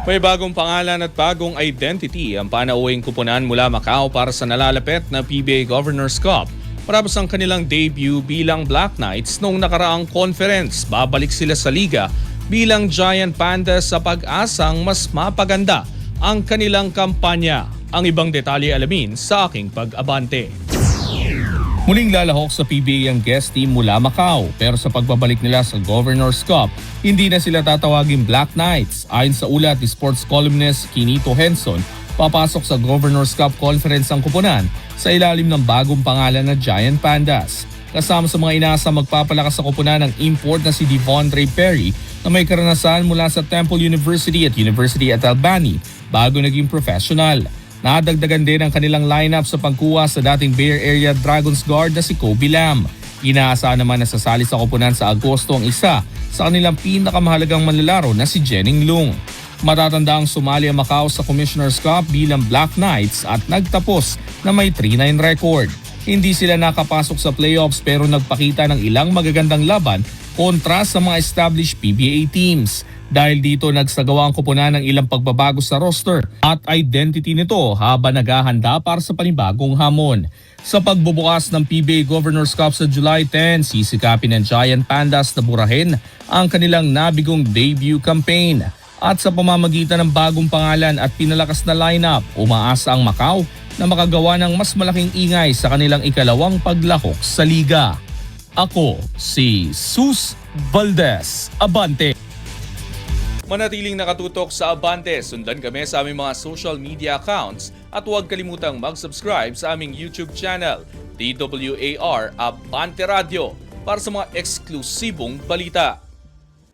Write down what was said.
May bagong pangalan at bagong identity ang panauwing kupunan mula Macau para sa nalalapit na PBA Governors Cup. Matapos ang kanilang debut bilang Black Knights noong nakaraang conference, babalik sila sa liga bilang Giant Pandas sa pag-asang mas mapaganda ang kanilang kampanya. Ang ibang detalye alamin sa aking pag-abante. Muling lalahok sa PBA ang guest team mula Macau, pero sa pagbabalik nila sa Governors Cup, hindi na sila tatawaging Black Knights. Ayon sa ulat ni sports columnist Kinito Henson, papasok sa Governors Cup Conference ang kupunan sa ilalim ng bagong pangalan na Giant Pandas. Kasama sa mga inaasa magpapalakas sa kupunan ng import na si Devondre Perry na may karanasan mula sa Temple University at University at Albany bago naging professional. Nadagdagan din ang kanilang lineup sa pagkuha sa dating Bay Area Dragons guard na si Kobe Lam. Inaasahan naman na sasali sa koponan sa Agosto ang isa sa kanilang pinakamahalagang manlalaro na si Jenning Lung. Matatanda ang sumali ang Macau sa Commissioner's Cup bilang Black Knights at nagtapos na may 3-9 record. Hindi sila nakapasok sa playoffs pero nagpakita ng ilang magagandang laban kontra sa mga established PBA teams. Dahil dito nagsagawa ang kupunan ng ilang pagbabago sa roster at identity nito habang naghahanda para sa panibagong hamon. Sa pagbubukas ng PBA Governors Cup sa July 10, sisikapin ng Giant Pandas na burahin ang kanilang nabigong debut campaign. At sa pamamagitan ng bagong pangalan at pinalakas na lineup, umaasa ang Macau na makagawa ng mas malaking ingay sa kanilang ikalawang paglahok sa liga. Ako si Sus Valdez, Abante. Manatiling nakatutok sa Abante, sundan kami sa aming mga social media accounts at huwag kalimutang mag-subscribe sa aming YouTube channel, DWAR Abante Radio, para sa mga eksklusibong balita.